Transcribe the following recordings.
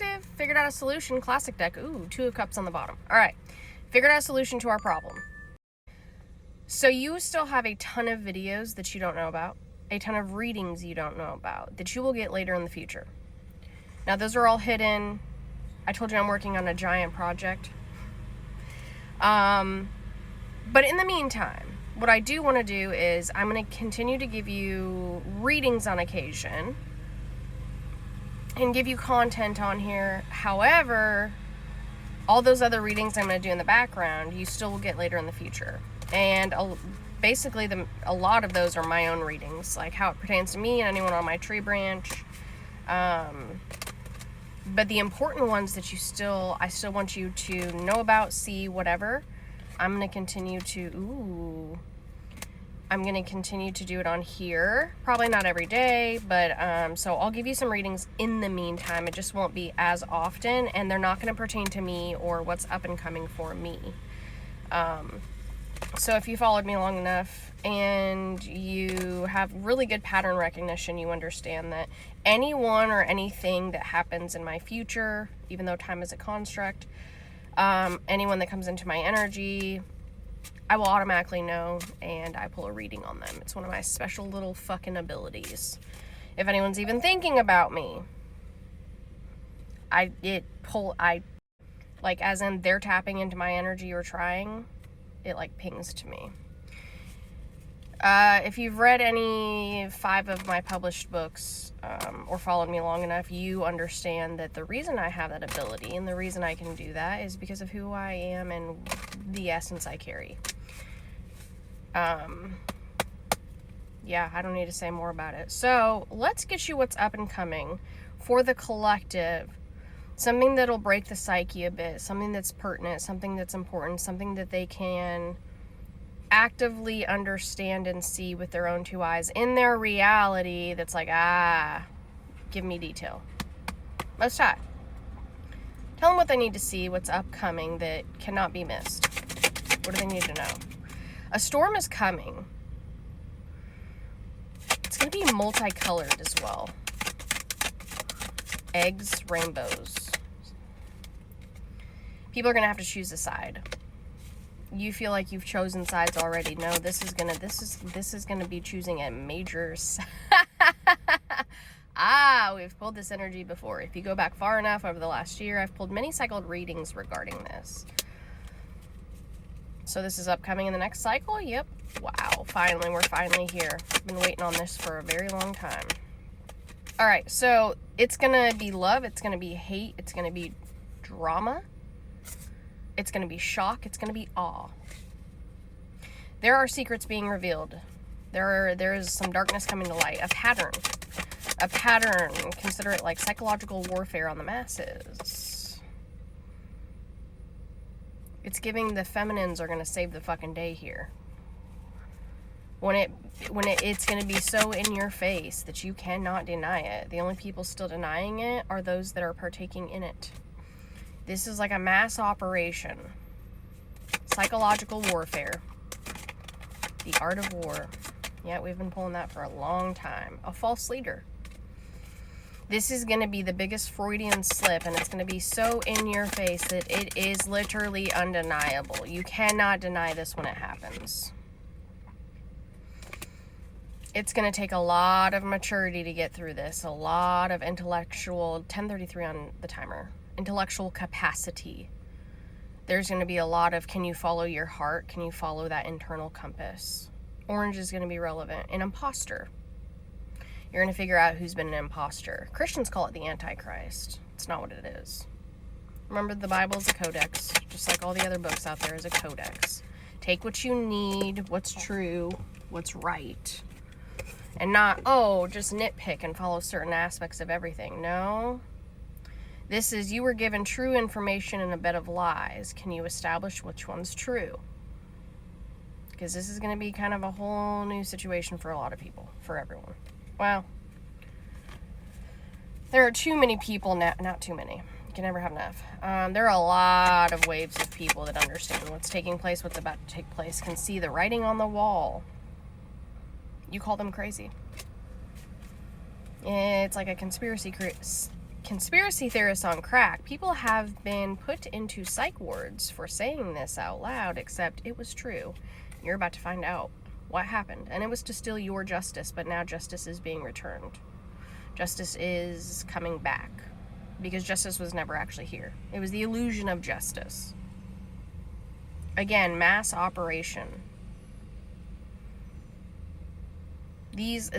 Collective figured out a solution. Classic deck. Ooh, 2 of Cups on the bottom. All right. Figured out a solution to our problem. So you still have a ton of videos that you don't know about, a ton of readings you don't know about, that you will get later in the future. Now, those are all hidden. I told you I'm working on a giant project. But in the meantime, what I do want to do is I'm going to continue to give you readings on occasion and give you content on here. However, all those other readings I'm going to do in the background, you still will get later in the future. And basically, a lot of those are my own readings, like how it pertains to me and anyone on my tree branch. But the important ones that I still want you to know about, see, whatever, I'm going to continue to, I'm going to continue to do it on here. Probably not every day, but so I'll give you some readings in the meantime. It just won't be as often, and they're not going to pertain to me or what's up and coming for me. So if you followed me long enough and you have really good pattern recognition, you understand that anyone or anything that happens in my future, even though time is a construct, anyone that comes into my energy, I will automatically know, and I pull a reading on them. It's one of my special little fucking abilities. If anyone's even thinking about me, like as in they're tapping into my energy or trying, it like pings to me. If you've read any 5 of my published books, or followed me long enough, you understand that the reason I have that ability and the reason I can do that is because of who I am and the essence I carry. Yeah, I don't need to say more about it. So let's get you what's up and coming for the collective. Something that'll break the psyche a bit, something that's pertinent, something that's important, something that they can actively understand and see with their own 2 eyes in their reality that's like, give me detail. Most high. Tell them what they need to see, what's upcoming that cannot be missed. What do they need to know? A storm is coming. It's going to be multicolored as well. Eggs, rainbows. People are going to have to choose a side. You feel like you've chosen sides already. No, this is gonna be choosing a major we've pulled this energy before. If you go back far enough over the last year, I've pulled many cycled readings regarding this. So this is upcoming in the next cycle? Yep. Wow, finally, we're finally here. I've been waiting on this for a very long time. All right, so it's gonna be love, it's gonna be hate, it's gonna be drama. It's going to be shock. It's going to be awe. There are secrets being revealed. There is some darkness coming to light. A pattern. Consider it like psychological warfare on the masses. It's giving the feminines are going to save the fucking day here. It's going to be so in your face that you cannot deny it. The only people still denying it are those that are partaking in it. This is like a mass operation. Psychological warfare. The art of war. Yeah, we've been pulling that for a long time. A false leader. This is going to be the biggest Freudian slip, and it's going to be so in your face that it is literally undeniable. You cannot deny this when it happens. It's going to take a lot of maturity to get through this. A lot of intellectual, 1033 on the timer. Intellectual capacity. There's going to be a lot of, can you follow your heart? Can you follow that internal compass? Orange is going to be relevant. An imposter. You're going to figure out who's been an imposter. Christians call it the Antichrist. It's not what it is. Remember, the Bible is a codex. Just like all the other books out there is a codex. Take what you need, what's true, what's right. And not, just nitpick and follow certain aspects of everything. No. This is, you were given true information in a bed of lies. Can you establish which one's true? Because this is going to be kind of a whole new situation for a lot of people, for everyone. Well, there are too many people now, not too many. You can never have enough. There are a lot of waves of people that understand what's taking place, what's about to take place, can see the writing on the wall. You call them crazy. It's like a conspiracy conspiracy theorists on crack, people have been put into psych wards for saying this out loud, except it was true. You're about to find out what happened. And it was to steal your justice, but now justice is being returned. Justice is coming back. Because justice was never actually here. It was the illusion of justice. Again, mass operation.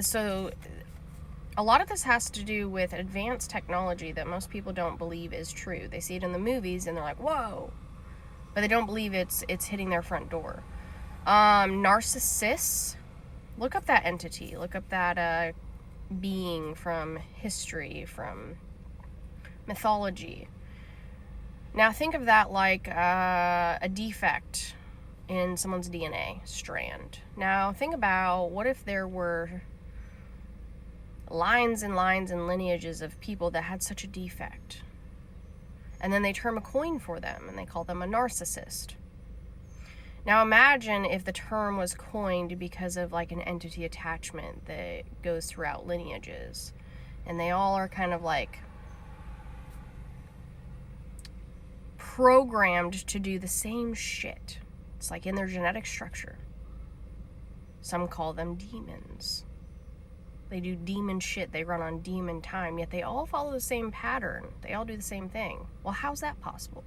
So a lot of this has to do with advanced technology that most people don't believe is true. They see it in the movies and they're like, whoa. But they don't believe it's hitting their front door. Narcissists. Look up that entity. Look up that being from history, from mythology. Now think of that like a defect in someone's DNA strand. Now think about, what if there were lines and lines and lineages of people that had such a defect, and then they term a coin for them and they call them a narcissist. Now imagine if the term was coined because of like an entity attachment that goes throughout lineages, and they all are kind of like programmed to do the same shit. It's like in their genetic structure. Some call them demons. They do demon shit. They run on demon time, yet they all follow the same pattern. They all do the same thing. Well, how's that possible?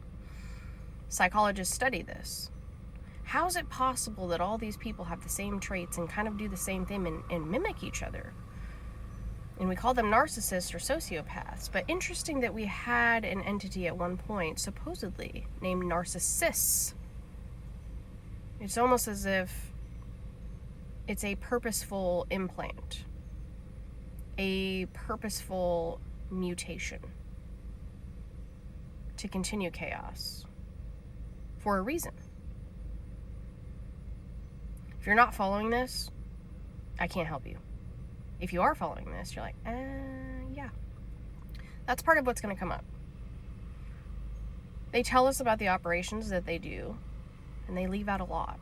Psychologists study this. How is it possible that all these people have the same traits and kind of do the same thing and mimic each other? And we call them narcissists or sociopaths. But interesting that we had an entity at one point, supposedly, named Narcissus. It's almost as if it's a purposeful implant. A purposeful mutation. To continue chaos. For a reason. If you're not following this, I can't help you. If you are following this, you're like, yeah. That's part of what's going to come up. They tell us about the operations that they do, and they leave out a lot.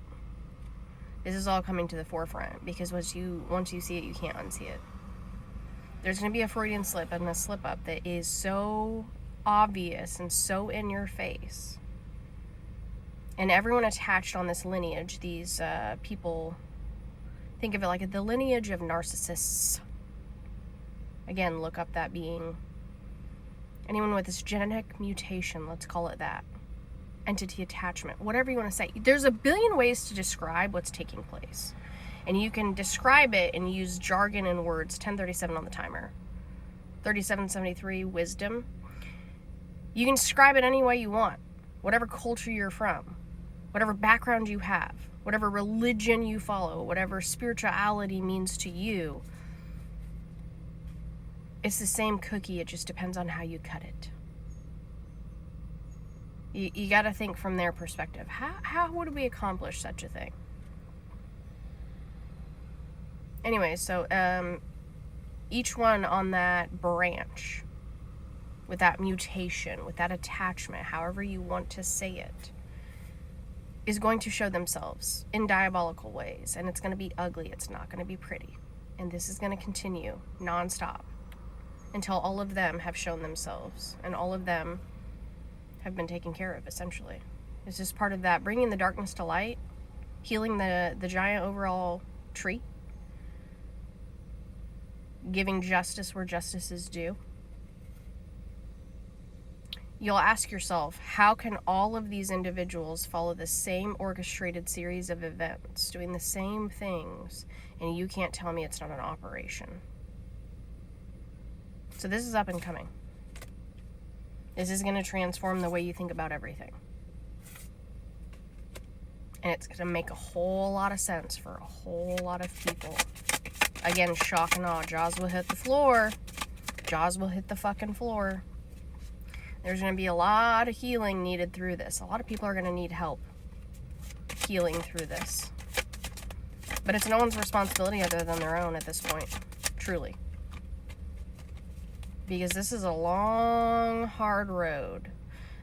This is all coming to the forefront, because once you see it, you can't unsee it. There's going to be a Freudian slip and a slip up that is so obvious and so in your face. And everyone attached on this lineage, these people, think of it like the lineage of narcissists. Again, look up that being. Anyone with this genetic mutation, let's call it that. Entity attachment, whatever you want to say. There's a billion ways to describe what's taking place. And you can describe it and use jargon and words. 1037 on the timer. 3773, wisdom. You can describe it any way you want. Whatever culture you're from. Whatever background you have. Whatever religion you follow. Whatever spirituality means to you. It's the same cookie. It just depends on how you cut it. You got to think from their perspective. How would we accomplish such a thing? Anyway, so each one on that branch, with that mutation, with that attachment, however you want to say it, is going to show themselves in diabolical ways. And it's going to be ugly. It's not going to be pretty. And this is going to continue nonstop until all of them have shown themselves and all of them have been taken care of, essentially. It's just part of that, bringing the darkness to light, healing the giant overall tree, giving justice where justice is due. You'll ask yourself, how can all of these individuals follow the same orchestrated series of events, doing the same things, and you can't tell me it's not an operation? So this is up and coming. This is going to transform the way you think about everything. And it's going to make a whole lot of sense for a whole lot of people. Again, shock and awe. Jaws will hit the floor. Jaws will hit the fucking floor. There's going to be a lot of healing needed through this. A lot of people are going to need help healing through this. But it's no one's responsibility other than their own at this point. Truly. Because this is a long, hard road.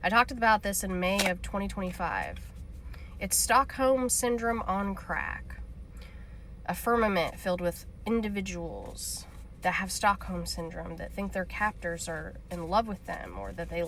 I talked about this in May of 2025. It's Stockholm Syndrome on crack. A firmament filled with individuals that have Stockholm syndrome, that think their captors are in love with them, or that they